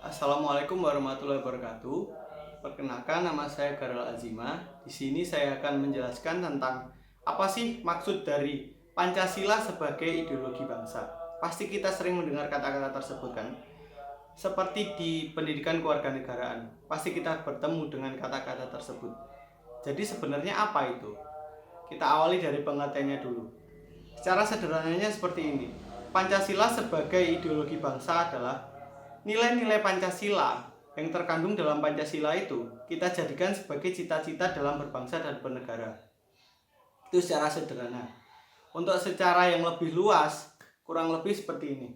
Assalamualaikum warahmatullahi wabarakatuh. Perkenalkan, nama saya Garel Azima. Di sini saya akan menjelaskan tentang apa sih maksud dari Pancasila sebagai ideologi bangsa. Pasti kita sering mendengar kata-kata tersebut kan? Seperti di pendidikan kewarganegaraan, pasti kita bertemu dengan kata-kata tersebut. Jadi sebenarnya apa itu? Kita awali dari pengertiannya dulu. Secara sederhananya seperti ini. Pancasila sebagai ideologi bangsa adalah nilai-nilai Pancasila yang terkandung dalam Pancasila itu kita jadikan sebagai cita-cita dalam berbangsa dan bernegara. Itu secara sederhana. Untuk secara yang lebih luas, kurang lebih seperti ini.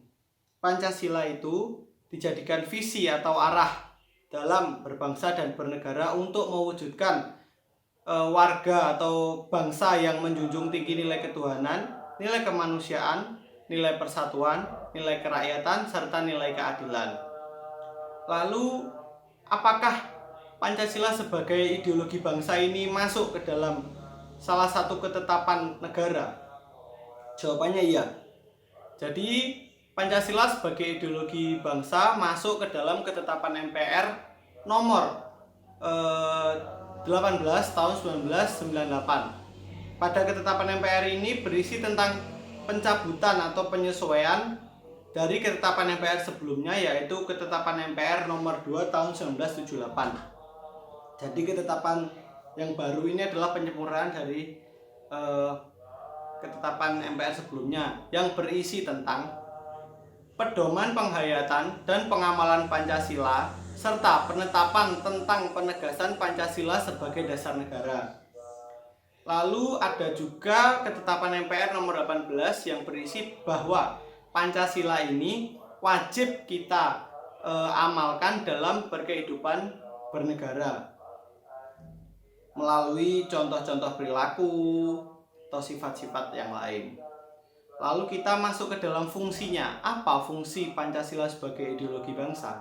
Pancasila itu dijadikan visi atau arah dalam berbangsa dan bernegara untuk mewujudkan warga atau bangsa yang menjunjung tinggi nilai ketuhanan, nilai kemanusiaan, nilai persatuan, nilai kerakyatan, serta nilai keadilan. Lalu, apakah Pancasila sebagai ideologi bangsa ini masuk ke dalam salah satu ketetapan negara? Jawabannya iya. Jadi, Pancasila sebagai ideologi bangsa masuk ke dalam ketetapan MPR nomor 18 tahun 1998. Pada ketetapan MPR ini berisi tentang pencabutan atau penyesuaian dari ketetapan MPR sebelumnya, yaitu ketetapan MPR nomor 2 tahun 1978. Jadi ketetapan yang baru ini adalah penyempurnaan dari ketetapan MPR sebelumnya yang berisi tentang pedoman penghayatan dan pengamalan Pancasila serta penetapan tentang penegasan Pancasila sebagai dasar negara. Lalu ada juga ketetapan MPR nomor 18 yang berisi bahwa Pancasila ini wajib kita amalkan dalam berkehidupan bernegara melalui contoh-contoh perilaku atau sifat-sifat yang lain. Lalu kita masuk ke dalam fungsinya. Apa fungsi Pancasila sebagai ideologi bangsa?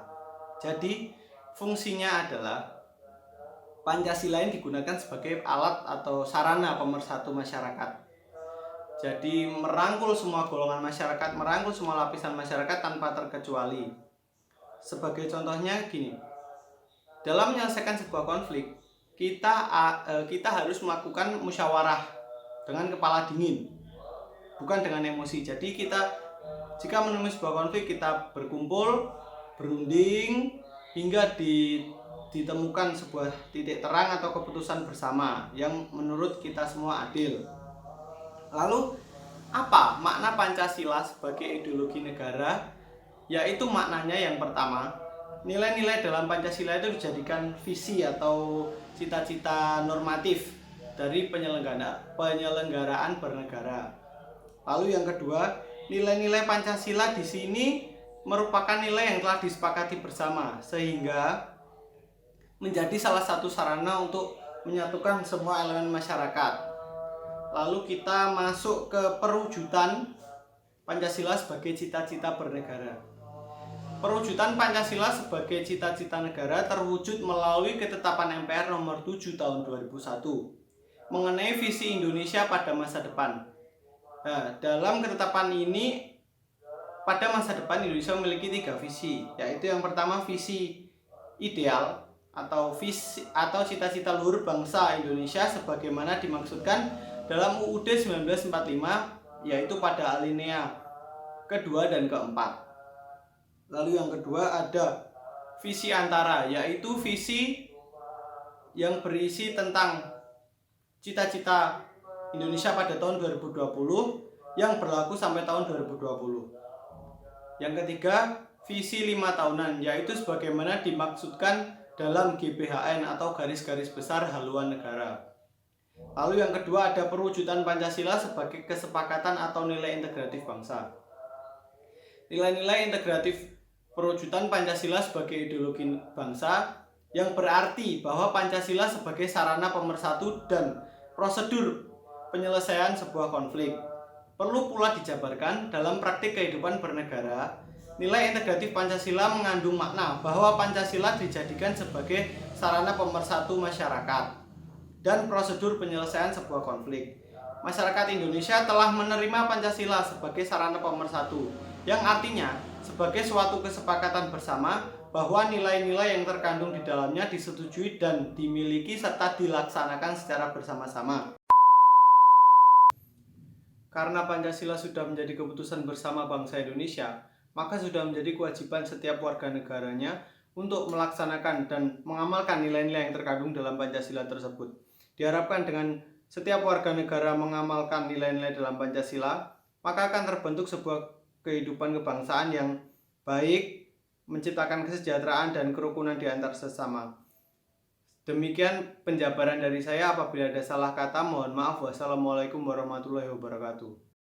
Jadi fungsinya adalah Pancasila ini digunakan sebagai alat atau sarana pemersatu masyarakat. Jadi merangkul semua golongan masyarakat, merangkul semua lapisan masyarakat tanpa terkecuali. Sebagai contohnya gini, dalam menyelesaikan sebuah konflik, kita harus melakukan musyawarah dengan kepala dingin, bukan dengan emosi. Jadi jika menemui sebuah konflik, kita berkumpul, berunding hingga ditemukan sebuah titik terang atau keputusan bersama yang menurut kita semua adil. Lalu apa makna Pancasila sebagai ideologi negara? Yaitu maknanya yang pertama, nilai-nilai dalam Pancasila itu dijadikan visi atau cita-cita normatif dari penyelenggaraan bernegara. Lalu yang kedua, nilai-nilai Pancasila di sini merupakan nilai yang telah disepakati bersama sehingga menjadi salah satu sarana untuk menyatukan semua elemen masyarakat. Lalu kita masuk ke perwujudan Pancasila sebagai cita-cita bernegara. Perwujudan Pancasila sebagai cita-cita negara terwujud melalui ketetapan MPR nomor 7 tahun 2001 mengenai visi Indonesia pada masa depan. Nah, dalam ketetapan ini pada masa depan Indonesia memiliki 3 visi, yaitu yang pertama visi ideal atau cita-cita luhur bangsa Indonesia sebagaimana dimaksudkan dalam UUD 1945, yaitu pada alinea kedua dan keempat. Lalu yang kedua ada visi antara, yaitu visi yang berisi tentang cita-cita Indonesia pada tahun 2020 yang berlaku sampai tahun 2020. Yang ketiga, visi 5 tahunan, yaitu sebagaimana dimaksudkan dalam GBHN atau garis-garis besar haluan negara. Lalu yang kedua ada perwujudan Pancasila sebagai kesepakatan atau nilai integratif bangsa. Nilai-nilai integratif perwujudan Pancasila sebagai ideologi bangsa yang berarti bahwa Pancasila sebagai sarana pemersatu dan prosedur penyelesaian sebuah konflik. Perlu pula dijabarkan dalam praktik kehidupan bernegara, nilai integratif Pancasila mengandung makna bahwa Pancasila dijadikan sebagai sarana pemersatu masyarakat dan prosedur penyelesaian sebuah konflik. masyarakat Indonesia telah menerima Pancasila sebagai sarana pemersatu, yang artinya sebagai suatu kesepakatan bersama bahwa nilai-nilai yang terkandung di dalamnya disetujui dan dimiliki serta dilaksanakan secara bersama-sama. Karena Pancasila sudah menjadi keputusan bersama bangsa Indonesia, maka sudah menjadi kewajiban setiap warga negaranya untuk melaksanakan dan mengamalkan nilai-nilai yang terkandung dalam Pancasila tersebut. Diharapkan dengan setiap warga negara mengamalkan nilai-nilai dalam Pancasila, maka akan terbentuk sebuah kehidupan kebangsaan yang baik, menciptakan kesejahteraan dan kerukunan di antar sesama. Demikian penjabaran dari saya. Apabila ada salah kata, mohon maaf. Wassalamualaikum warahmatullahi wabarakatuh.